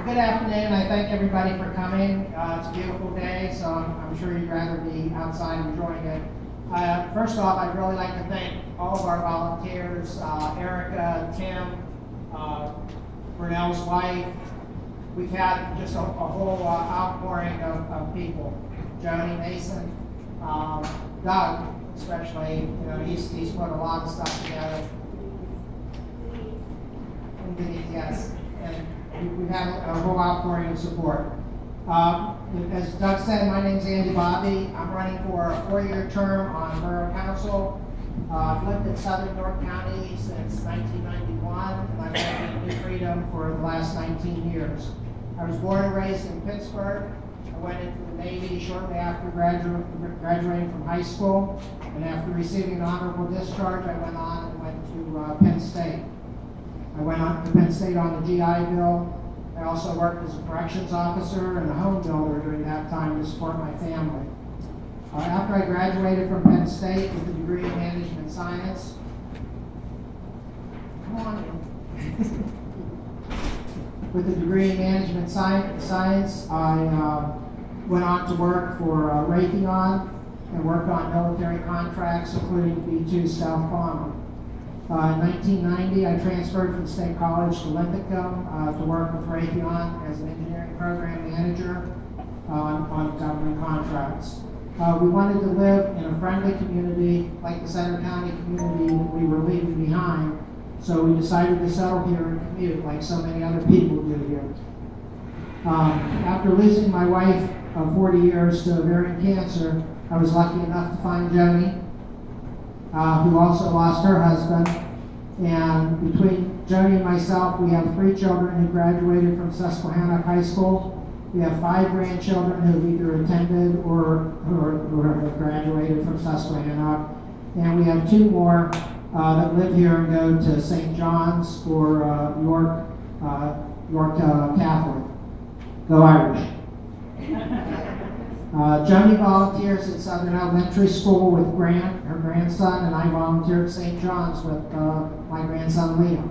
Good afternoon. I thank everybody for coming. It's a beautiful day, so I'm sure you'd rather be outside enjoying it. First off, I'd really like to thank all of our volunteers, Erica, Tim, Burnell's wife. We've had just a whole outpouring of people. Joni Mason, Doug, especially, he's put a lot of stuff together. Yes, and we've had a whole outpouring of support. As Doug said, my name's Andy Bobby. I'm running for a 4-year term on Borough Council. I've lived in Southern York County since 1991, and I've lived in New Freedom for the last 19 years. I was born and raised in Pittsburgh. I went into the Navy shortly after graduating from high school, and after receiving an honorable discharge, I went on and went to Penn State. I went on to Penn State on the GI Bill. I also worked as a corrections officer and a home builder during that time to support my family. After I graduated from Penn State with a degree in management science, with a degree in management science, I went on to work for Raytheon and worked on military contracts, including B-2 Stealth Bomber. In 1990, I transferred from State College to Linthicum to work with Raytheon as an engineering program manager on government contracts. We wanted to live in a friendly community like the Center County community that we were leaving behind, so we decided to settle here and commute like so many other people do here. After losing my wife of 40 years to ovarian cancer, I was lucky enough to find Joni, who also lost her husband. And between Joni and myself, we have 3 children who graduated from Susquehanna High School. We have 5 grandchildren who have either attended or have graduated from Susquehanna. And we have 2 more that live here and go to St. John's or York Catholic. Go Irish. Joni volunteers at Southern Elementary School with her grandson, and I volunteer at St. John's with my grandson Liam.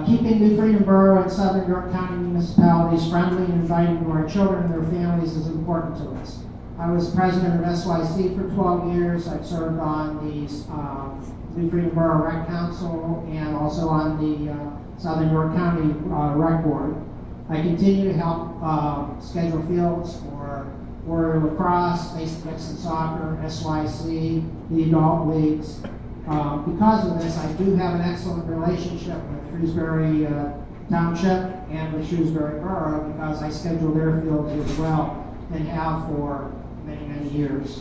Keeping New Freedom Borough and Southern York County municipalities friendly and inviting to our children and their families is important to us. I was president of SYC for 12 years. I've served on the New Freedom Borough Rec Council and also on the Southern York County Rec Board. I continue to help schedule fields for Warrior Lacrosse, Basic Mixed Soccer, SYC, the adult leagues. Because of this, I do have an excellent relationship with Shrewsbury Township and with Shrewsbury Borough because I schedule their fields as well and have for many, many years.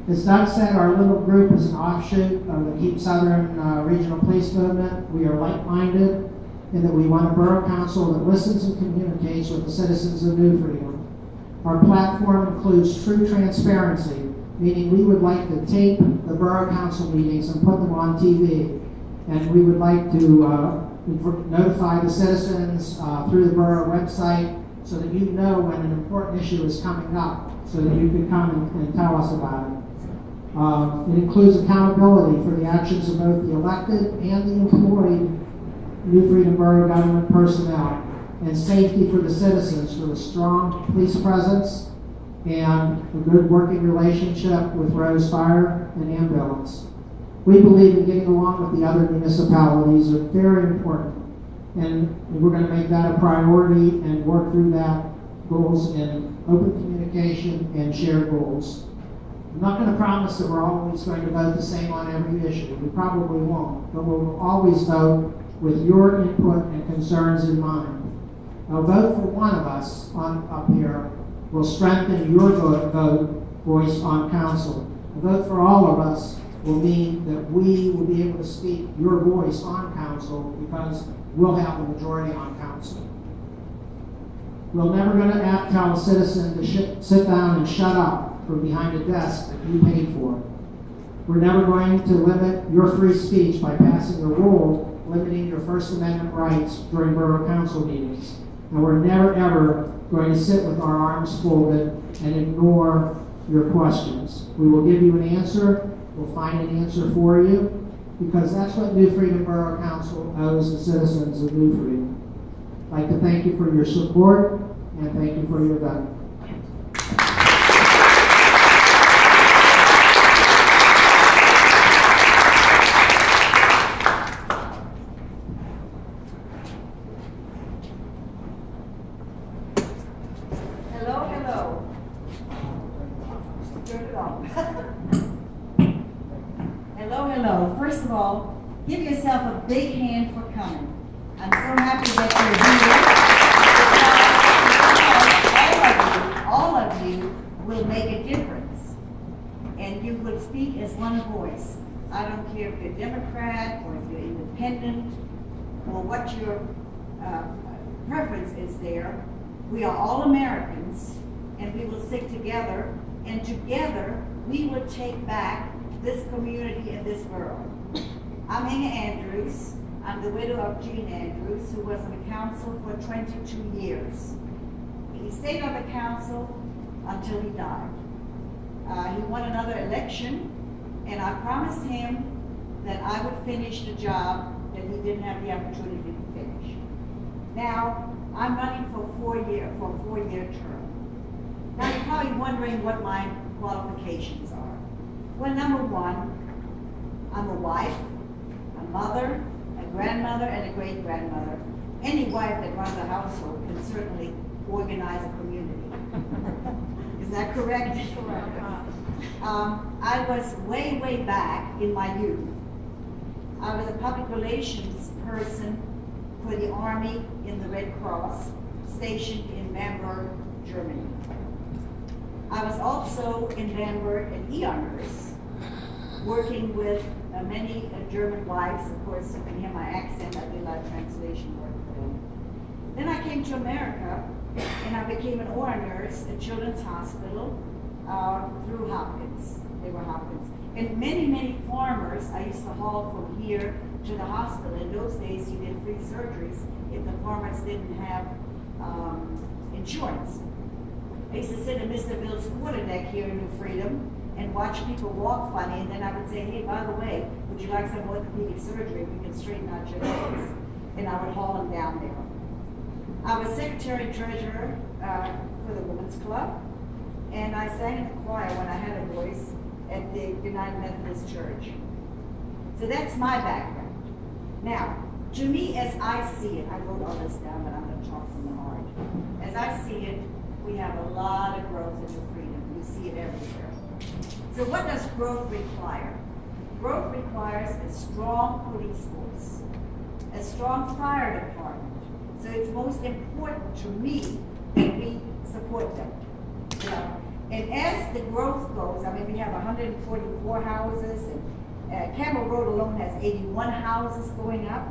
As Doug said, our little group is an offshoot of the Keep Southern Regional Police Movement. We are like-minded in that we want a borough council that listens and communicates with the citizens of New Freedom. Our platform includes true transparency, meaning we would like to tape the borough council meetings and put them on TV. And we would like to notify the citizens through the borough website so that you know when an important issue is coming up so that you can come and tell us about it. It includes accountability for the actions of both the elected and the employed New Freedom Borough government personnel, and safety for the citizens through a strong police presence and a good working relationship with Rose Fire and Ambulance. We believe in getting along with the other municipalities are very important, and we're going to make that a priority and work through that goals in open communication and shared goals. I'm not going to promise that we're always going to vote the same on every issue. We probably won't, but we'll always vote with your input and concerns in mind. A vote for one of us up here will strengthen your voice on council. A vote for all of us will mean that we will be able to speak your voice on council because we'll have the majority on council. We're never going to tell a citizen to sit down and shut up from behind a desk that you paid for. We're never going to limit your free speech by passing a rule limiting your First Amendment rights during borough council meetings. And we're never, ever going to sit with our arms folded and ignore your questions. We will give you an answer. We'll find an answer for you because that's what New Freedom Borough Council owes the citizens of New Freedom. I'd like to thank you for your support and thank you for your guidance. Hello. First of all, give yourself a big hand for coming. I'm so happy that you're here. All of you will make a difference. And you will speak as one voice. I don't care if you're Democrat or if you're independent or what your preference is there. We are all Americans and we will stick together, and together we will take back this community and this borough. I'm Inga Andrews. I'm the widow of Gene Andrews, who was on the council for 22 years. He stayed on the council until he died. He won another election, and I promised him that I would finish the job that he didn't have the opportunity to finish. Now, I'm running for a four-year term. Now, you're probably wondering what my qualifications are. Well, number one, I'm a wife, a mother, a grandmother, and a great-grandmother. Any wife that runs a household can certainly organize a community. Is that correct? Correct. I was way back in my youth. I was a public relations person for the Army in the Red Cross, stationed in Bamberg, Germany. I was also in Bamberg and Inga Andrews, working with many German wives. Of course, you can hear my accent. I did a lot of translation work for them. Then I came to America, and I became an OR nurse at Children's Hospital through Hopkins. They were Hopkins. And many farmers I used to haul from here to the hospital. In those days, you did free surgeries if the farmers didn't have insurance. I used to sit in Mr. Bill's quarterdeck here in New Freedom and watch people walk funny, and then I would say, hey, by the way, would you like some orthopedic surgery? We can straighten out your legs. And I would haul them down there. I was secretary treasurer for the Women's Club, and I sang in the choir when I had a voice at the United Methodist Church. So that's my background. Now, to me, as I see it, I wrote all this down, but I'm going to talk from the heart. As I see it, we have a lot of growth in New Freedom. You see it everywhere. So what does growth require? Growth requires a strong police force, a strong fire department. So it's most important to me that we support them. You know? And as the growth goes, I mean, we have 144 houses, and Campbell Road alone has 81 houses going up.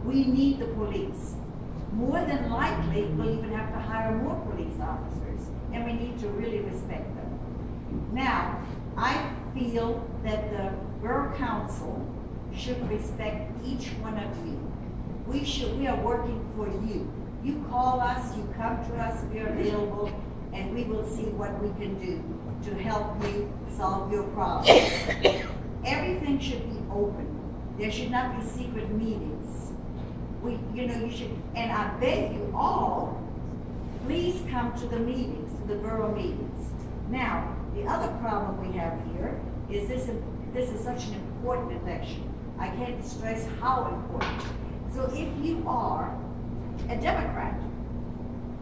We need the police. More than likely, we'll even have to hire more police officers, and we need to really respect them. Now, I feel that the Borough Council should respect each one of you. We are working for you. You call us, you come to us, we are available, and we will see what we can do to help you solve your problems. Everything should be open. There should not be secret meetings. You should, and I beg you all, please come to the meetings, to the borough meetings. Now, the other problem we have here is this is such an important election. I can't stress how important. So if you are a Democrat,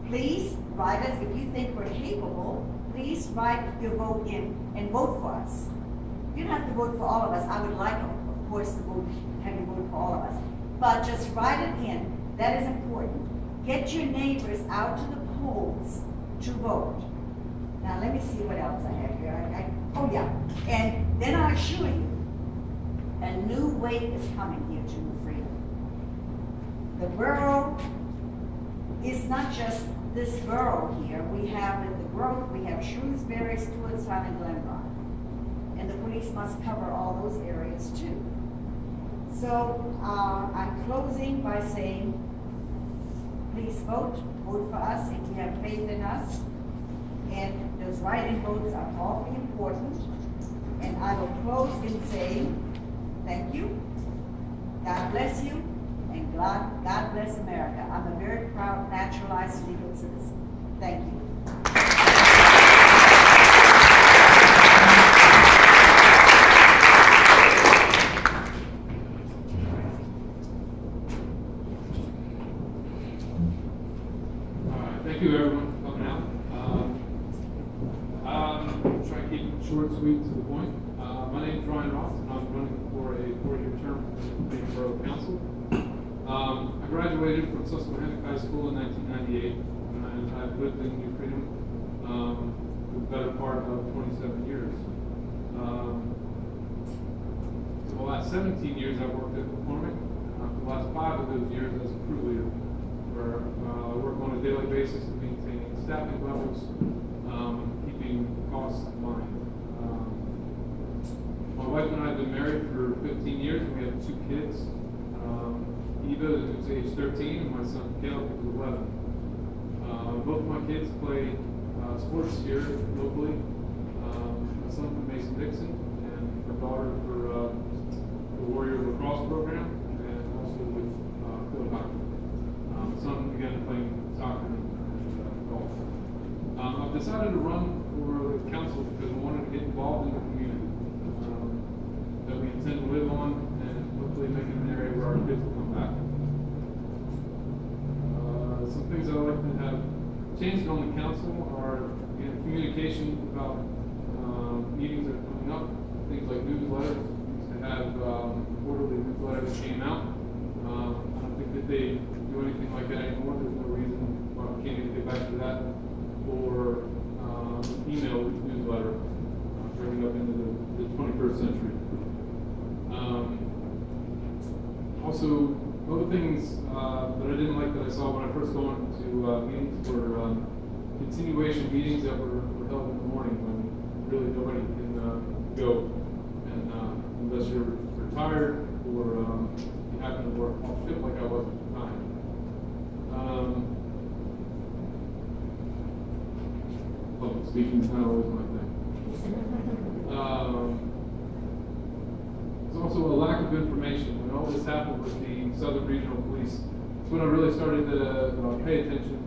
please write us. If you think we're capable, please write your vote in and vote for us. You don't have to vote for all of us. I would like, of course, to have you vote for all of us. But just write it in. That is important. Get your neighbors out to the polls to vote. Now let me see what else I have here. Oh yeah, and then I assure you, a new wave is coming here to New Freedom. The borough is not just this borough here. We have in the growth, we have Shrewsbury, Stewartstown, and Glenrock. And the police must cover all those areas too. So I'm closing by saying, please vote for us if you have faith in us. And those write-in votes are awfully important. And I will close in saying, thank you, God bless you, And God bless America. I'm a very proud, naturalized legal citizen. Thank you. Thank you, everyone, for coming out. I'm try and keep it short, sweet, to the point. My name is Ryan Ross, and I'm running for a 4-year term for the Borough Council. I graduated from Susquehanna High School in 1998, and I've lived in New Freedom for the better part of 27 years. For the last 17 years, I've worked at McCormick. For the last 5 of those years as a crew leader, where I work on a daily basis of maintaining staffing levels, keeping costs in mind. My wife and I have been married for 15 years, and we have 2 kids. Eva, who's age 13, and my son Caleb, who's 11. Both of my kids play sports here locally. My son from Mason-Dixon, and my daughter for the Warrior Lacrosse program, and also with field hockey. Son, again, playing soccer and golf. I've decided to run for the council because I wanted to get involved in the community that we intend to live on, and hopefully make it an area where our kids will come back. Some things I'd like to have changed on the council are, again, communication about meetings that are coming up, things like newsletters. We used to have quarterly newsletters that came out. I don't think that they do anything like that anymore. There's no reason why we can't get back to that, or email newsletter, bringing up into the 21st century. Also, other things that I didn't like that I saw when I first go into meetings were continuation meetings that were held in the morning when really nobody can go, and unless you're retired or you happen to work off shift like I was at the time. Public speaking is not always my thing. There's also a lack of information. When all this happened with the Southern Regional Police, it's when I really started to pay attention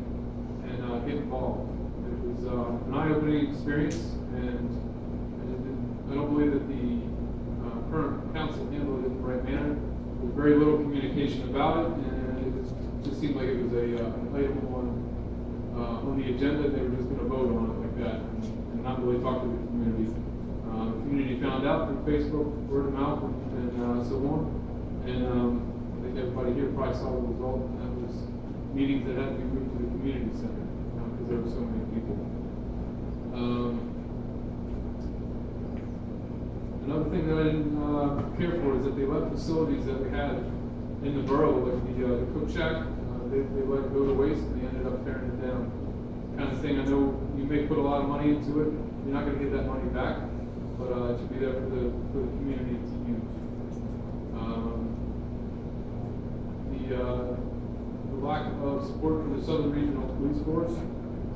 and get involved. It was an eye-opening experience, and I don't believe that the current council handled it in the right manner. There was very little communication about it, and it just seemed like it was an item on the agenda. They were just going to vote on it like that, and not really talk to the community. The community found out through Facebook, word of mouth, and so on. And I think everybody here probably saw the result, and that was meetings that had to be moved to the community center because there were so many people. Another thing that I didn't care for is that they left facilities that we had in the borough, like the cook shack. They let it go to waste, and they ended up tearing it down. Kind of thing. I know you may put a lot of money into it. You're not going to get that money back, but it should be there for the community to use. The lack of support for the Southern Regional Police Force,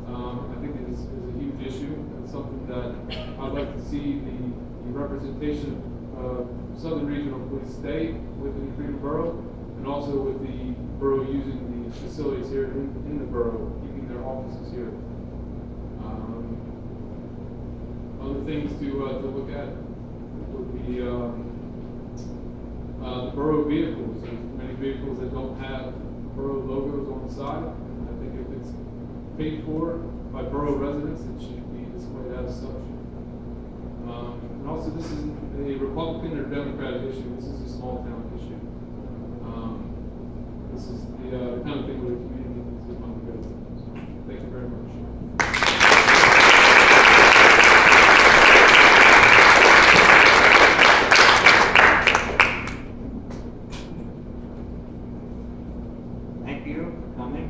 I think is a huge issue. It's something that I'd like to see the representation of Southern Regional Police stay with the New Freedom Borough, and also with the borough using the facilities here in the borough, keeping their offices here. Other things to look at would be the borough vehicles. There's many vehicles that don't have borough logos on the side. And I think if it's paid for by borough residents, it should be displayed as such. And also, this isn't a Republican or Democratic issue. This is a small town issue. This is the kind of thing where the community needs to come together. So, thank you very much. Thank you for coming,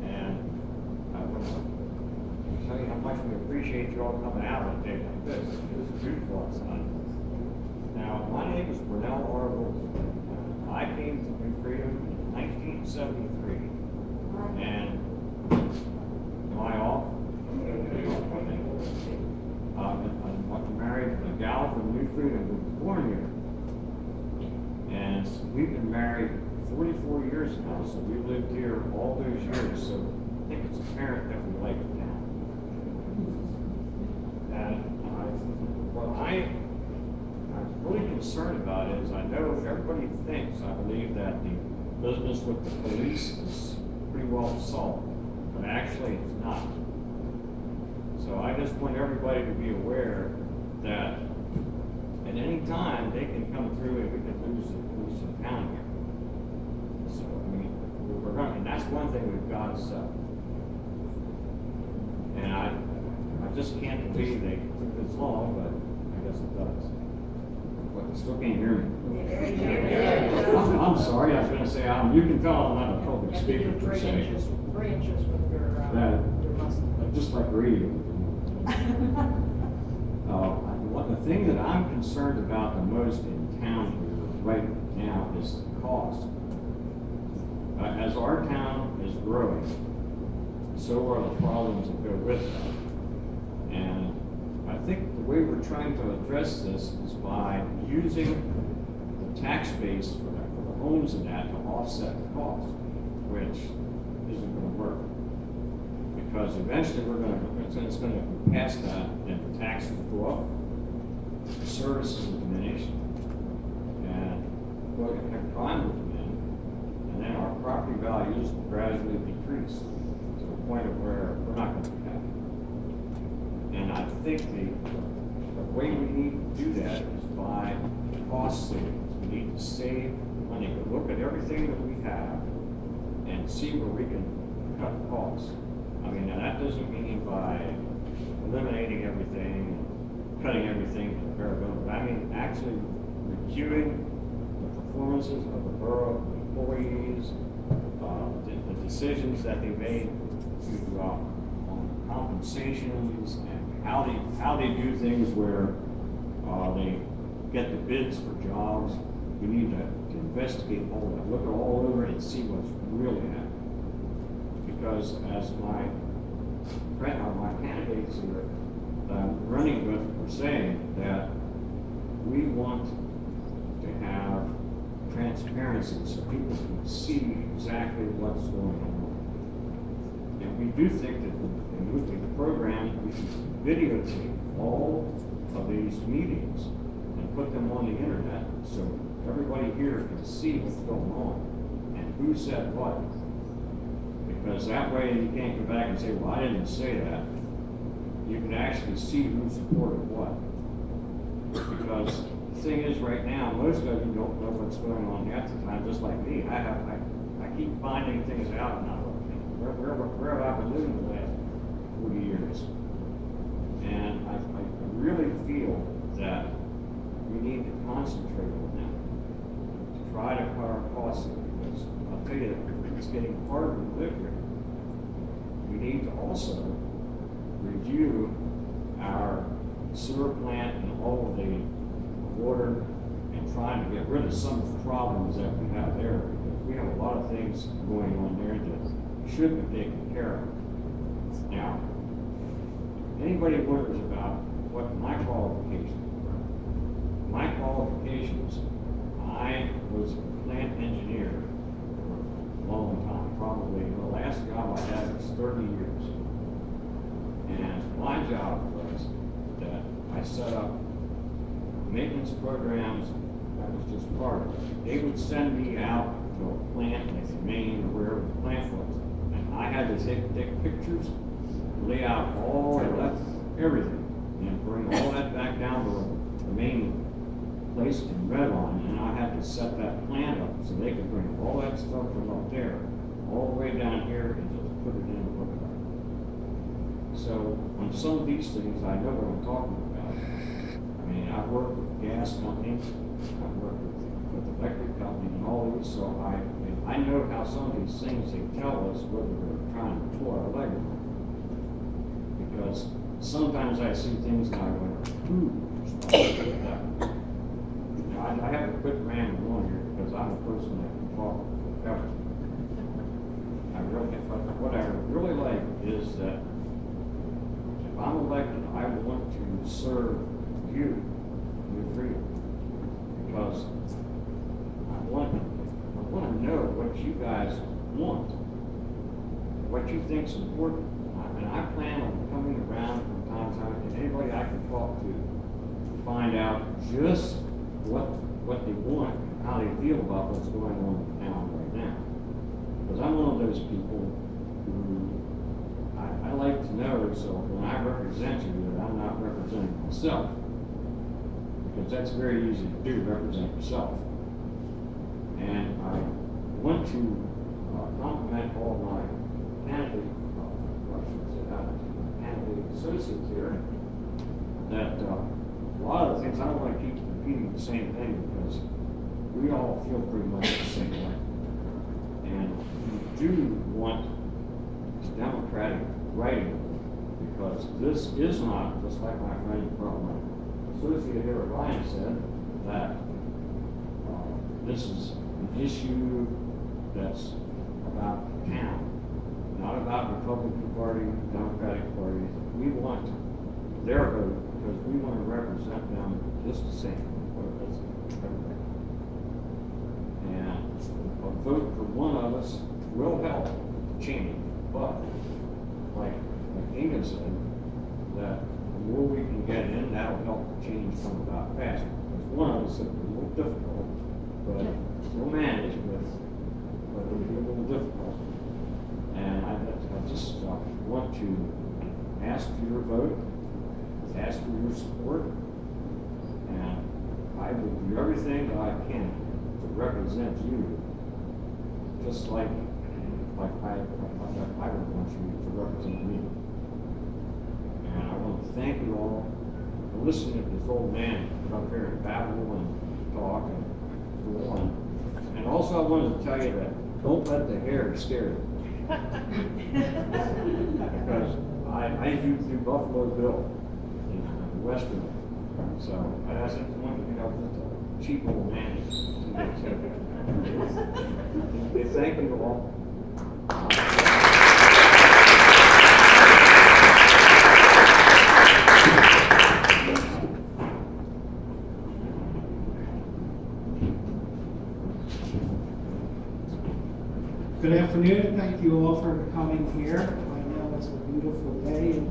and I want to tell you how much we appreciate you all coming out on a day like this. It was beautiful outside. Now, my name is Burnell Wildasin. I came to New Freedom in 1973, and am I off? I'm married to a gal from New Freedom who was born here, and we've been married 44 years now, so we've lived here all those years, so I think it's apparent that we like it now. And what I'm really concerned about is, I know everybody thinks, I believe, that the business with the police is pretty well solved, but actually it's not. So I just want everybody to be aware that at any time they can come through and we can lose the town here. So I mean, we're going, and that's one thing we've got to sell. And I just can't believe they took this long, but I guess it does. But you still can't hear me. I'm sorry, I was going to say, you can tell I'm not a public speaker per se. 3 inches with your muscle. Just like radio. The thing that I'm concerned about the most in town here right now is the cost. As our town is growing, so are the problems that go with that. And I think the way we're trying to address this is by using the tax base for the homes and that to offset the cost, which isn't going to work. Because eventually it's going to go past that, and the taxes will go up, the services will diminish, and crime will come in, and then our property values will gradually decrease to the point of where we're not going to be happy. And I think the way we need to do that is by cost savings. We need to save money, to look at everything that we have and see where we can cut costs. I mean, now that doesn't mean by eliminating everything, cutting everything to the bare bones. I mean, actually reviewing the performances of the borough employees, the decisions that they made to on compensations, and how they do things where they get the bids for jobs. We need to investigate all that, look all over it and see what's really happening. Because as my candidates here that I'm running with are saying, that we want to have transparency so people can see exactly what's going on. And we do think that in the program, we should videotape all of these meetings and put them on the internet so everybody here can see what's going on and who said what. Because that way you can't go back and say, well, I didn't say that. You can actually see who supported what. Because the thing is, right now, most of you don't know what's going on half the time, just like me. I keep finding things out now. Where have I been living the last 40 years? And I really feel that we need to concentrate on that, to try to cut our costs, because I'll tell you, it's getting harder to live here. We need to also review our sewer plant and all of the water and trying to get rid of some of the problems that we have there, because we have a lot of things going on there that should be taken care of. Now, anybody wonders about what my qualifications were. My qualifications, I was a plant engineer for a long time, probably the last job I had was 30 years. And my job was that I set up maintenance programs. That was just part of it. They would send me out to a plant like Maine or wherever the plant was. And I had to take pictures, lay out all that, everything, and bring all that back down to the main place in Redlawn. And I had to set that plant up so they could bring all that stuff from up there all the way down here and just put it in the book. So on some of these things, I know what I'm talking about. I mean, I've worked with gas companies, I've worked with electric companies and all these, so I know how some of these things, they tell us whether they're trying to pull our leg or not. Because sometimes I see things and I go, that. Now, I have to quit rambling on here because I'm a person that can talk forever. What I really like is that if I'm elected, I want to serve you with freedom, because I want to know what you guys want, what you think's important. And I plan on coming around from time to time, and anybody I can talk to find out just what they want, how they feel about what's going on in town right now. Because I'm one of those people who I like to know, so when I represent you, that I'm not representing myself. Because that's very easy to do, represent yourself. And I want to compliment all my candidate, candidate associates here, that a lot of the things, I don't want to keep repeating the same thing because we all feel pretty much the same way. And we do want democratic writing, because this is not, just like my friend from my associate here, Ryan, said, that this is an issue that's about the town, not about Republican Party, Democratic Party. We want their vote because we want to represent them just the same. And a vote for one of us will help change, but like Inga said, that the more we can get in, that'll help the change come about faster. Because one of us is a little difficult, but we'll manage with, but it'll be a little difficult. And I just want to ask for your vote, ask for your support, and I will do everything that I can to represent you, just like I would want you to represent me. And I want to thank you all for listening to this old man come up here and babble and talk and go on. And also I wanted to tell you that don't let the hair scare you. Because I used to do Buffalo Bill in Western. So I just wanted to be able to cheap old man. Thank you all. Good afternoon. Thank you all for coming here. I know it's a beautiful day, and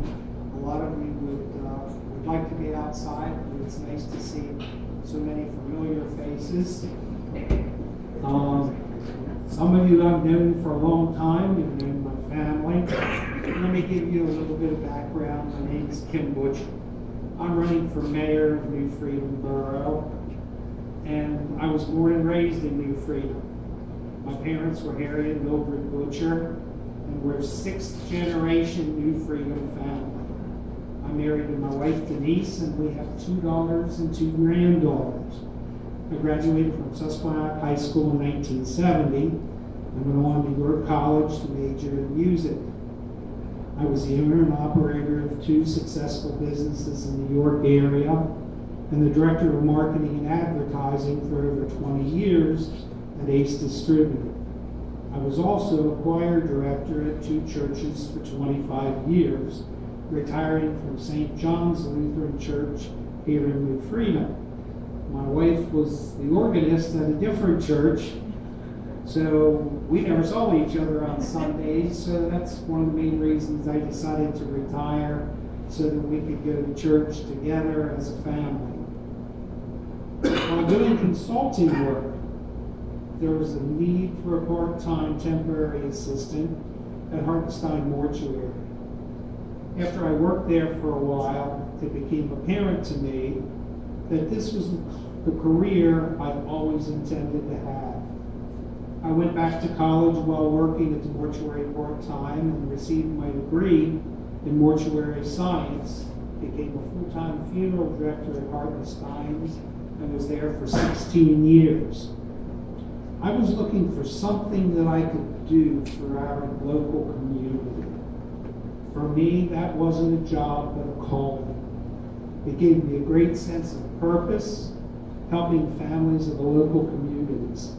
a lot of you would like to be outside, but it's nice to see so many familiar faces. Some of you I've known for a long time. You've known my family. Let me give you a little bit of background. My name is Kim Butcher. I'm running for mayor of New Freedom Borough, and I was born and raised in New Freedom. My parents were Harry and Mildred Butcher, and we're sixth generation New Freedom family. I'm married to my wife Denise, and we have 2 daughters and 2 granddaughters. I graduated from Susquehanna High School in 1970 and went on to York College to major in music. I was the owner and operator of 2 successful businesses in the York area and the director of marketing and advertising for over 20 years at Ace Distributing. I was also a choir director at 2 churches for 25 years, retiring from St. John's Lutheran Church here in New Freedom. My wife was the organist at a different church, so we never saw each other on Sundays, so that's one of the main reasons I decided to retire, so that we could go to church together as a family. While doing consulting work, there was a need for a part-time temporary assistant at Hartenstein Mortuary. After I worked there for a while, it became apparent to me that this was the career I'd always intended to have. I went back to college while working at the mortuary part-time and received my degree in mortuary science, became a full-time funeral director at Hartenstein's, and was there for 16 years. I was looking for something that I could do for our local community. For me, that wasn't a job, but a calling. It gave me a great sense of purpose, helping families of the local communities.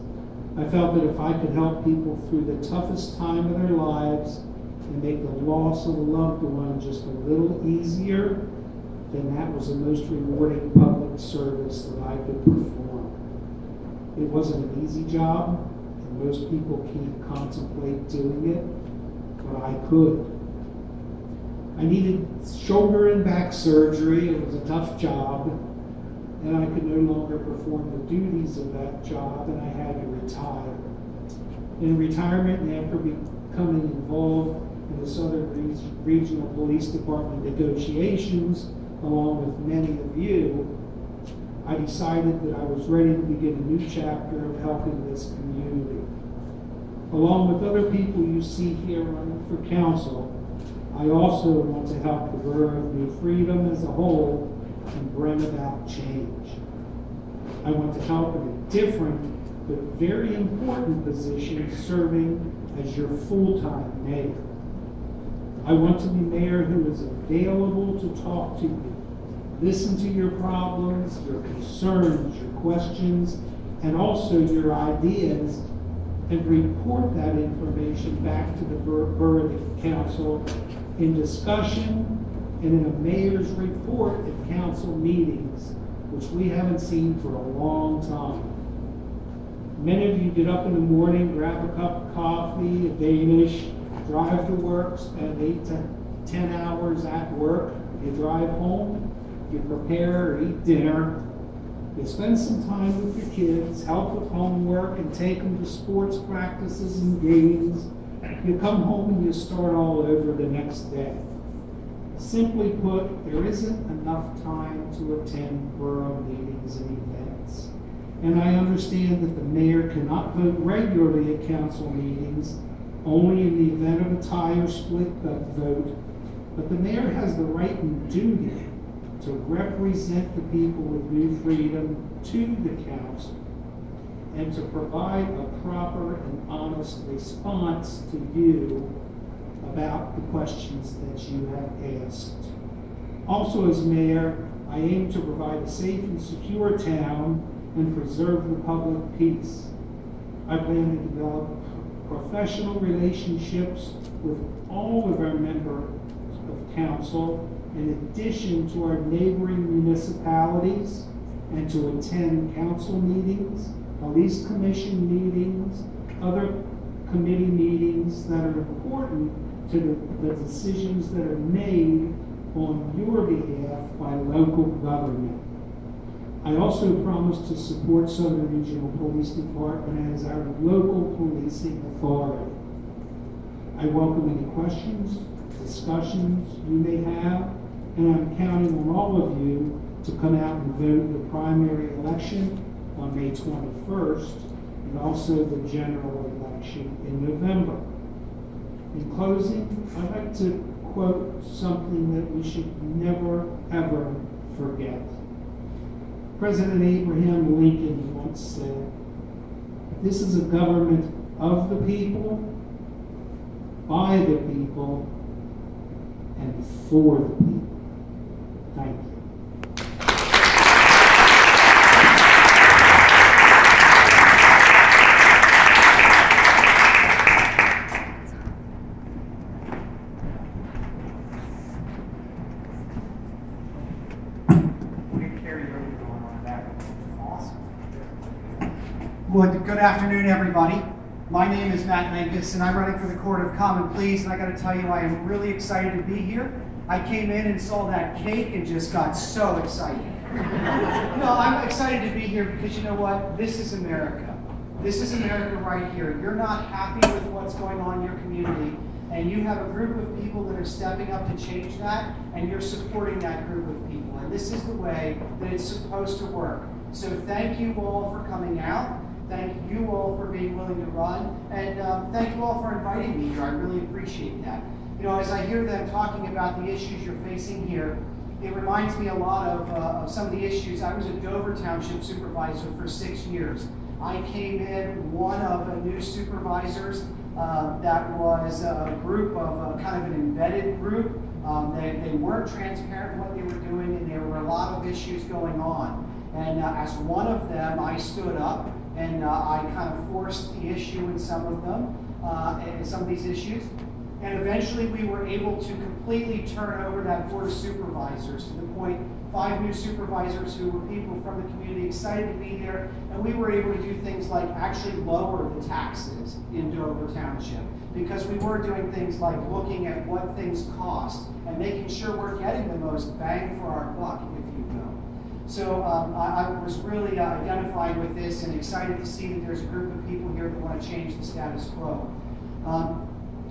I felt that if I could help people through the toughest time of their lives and make the loss of a loved one just a little easier, then that was the most rewarding public service that I could perform. It wasn't an easy job, And most people can't contemplate doing it, but I could. I needed shoulder and back surgery. It was a tough job, and I could no longer perform the duties of that job, and I had to retire. In retirement, and after becoming involved in the Southern Regional Police Department negotiations, along with many of you, I decided that I was ready to begin a new chapter of helping this community. Along with other people you see here running for council, I also want to help the Borough of New Freedom as a whole and bring about change. I want to help in a different but very important position, serving as your full-time mayor. I want to be mayor who is available to talk to you, listen to your problems, your concerns, your questions, and also your ideas, and report that information back to the Borough Council in discussion and in a mayor's report at council meetings, which we haven't seen for a long time. Many of you get up in the morning, grab a cup of coffee, a Danish, drive to work, spend 8 to 10 hours at work. You drive home, you prepare or eat dinner, you spend some time with your kids, help with homework, and take them to sports practices and games. You come home and you start all over the next day. Simply put, there isn't enough time to attend borough meetings and events. And I understand that the mayor cannot vote regularly at council meetings, only in the event of a tie or split vote, but the mayor has the right and duty to represent the people of New Freedom to the council and to provide a proper and honest response to you about the questions that you have asked. Also, as mayor, I aim to provide a safe and secure town and preserve the public peace. I plan to develop professional relationships with all of our members of council, in addition to our neighboring municipalities, and to attend council meetings, police commission meetings, other committee meetings that are important to the decisions that are made on your behalf by local government. I also promise to support Southern Regional Police Department as our local policing authority. I welcome any questions, discussions you may have, and I'm counting on all of you to come out and vote in the primary election on May 21st, and also the general election in November. In closing, I'd like to quote something that we should never, ever forget. President Abraham Lincoln once said, "This is a government of the people, by the people, and for the people." Thank you. Well, good afternoon, everybody. My name is Matt Mankus, and I'm running for the Court of Common Pleas, and I got to tell you, I am really excited to be here. I came in and saw that cake and just got so excited. No, I'm excited to be here because you know what? This is America. This is America right here. You're not happy with what's going on in your community, and you have a group of people that are stepping up to change that, and you're supporting that group of people. And this is the way that it's supposed to work. So thank you all for coming out. Thank you all for being willing to run, and thank you all for inviting me here. I really appreciate that. You know, as I hear them talking about the issues you're facing here, it reminds me a lot of some of the issues. I was a Dover Township supervisor for 6 years. I came in one of the new supervisors that was a group of kind of an embedded group. They weren't transparent in what they were doing, and there were a lot of issues going on. And as one of them, I stood up and I kind of forced the issue in some of them, and some of these issues. And eventually we were able to completely turn over that board of supervisors to the point 5 new supervisors who were people from the community excited to be there. And we were able to do things like actually lower the taxes in Dover Township, because we were doing things like looking at what things cost and making sure we're getting the most bang for our buck, if you will. So I was really identified with this and excited to see that there's a group of people here that want to change the status quo.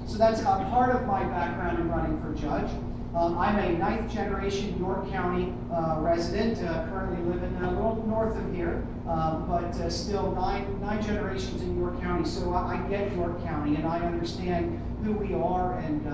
So that's part of my background in running for judge. I'm a 9th generation York County resident, currently living a little north of here, but still nine generations in York County. So I get York County and I understand who we are and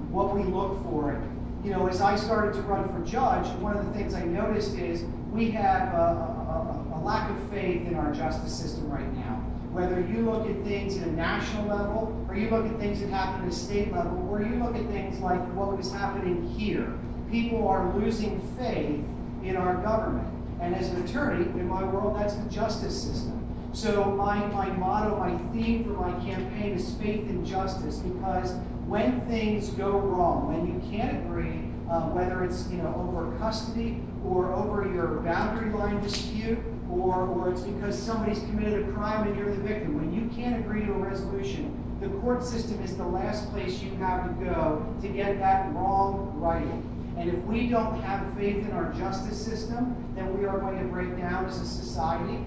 what we look for. You know, as I started to run for judge, one of the things I noticed is we have a lack of faith in our justice system right now. Whether you look at things at a national level, or you look at things that happen at a state level, or you look at things like what was happening here, people are losing faith in our government. And as an attorney, in my world, that's the justice system. So my motto, my theme for my campaign is faith in justice, because when things go wrong, when you can't agree, whether it's over custody or over your boundary line dispute, or it's because somebody's committed a crime and you're the victim, when you can't agree to a resolution, the court system is the last place you have to go to get that wrong righted. And if we don't have faith in our justice system, then we are going to break down as a society,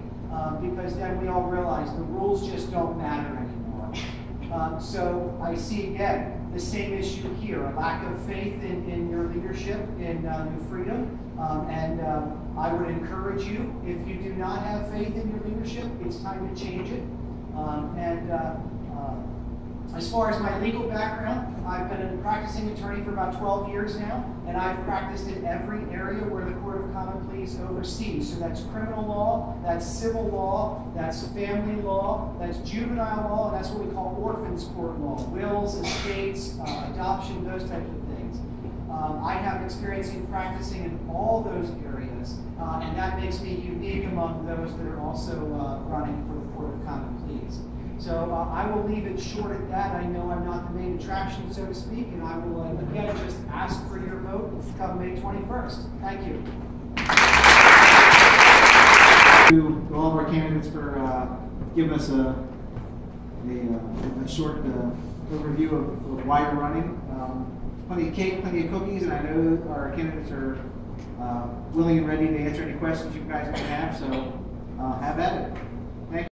because then we all realize the rules just don't matter anymore. So I see again the same issue here, a lack of faith in your leadership in New Freedom. I would encourage you, if you do not have faith in your leadership, it's time to change it. As far as my legal background, I've been a practicing attorney for about 12 years now, and I've practiced in every area where the Court of Common Pleas oversees. So that's criminal law, that's civil law, that's family law, that's juvenile law, and that's what we call orphans court law, wills, estates, adoption, those types of things. I have experience in practicing in all those areas, and that makes me unique among those that are also running for the Court of Common Pleas. So I will leave it short at that. I know I'm not the main attraction, so to speak, and I will again just ask for your vote come May 21st. Thank you. To all of our candidates for giving us a short overview of why you're running. Plenty of cake, plenty of cookies, and I know our candidates are willing and ready to answer any questions you guys may have, so have at it.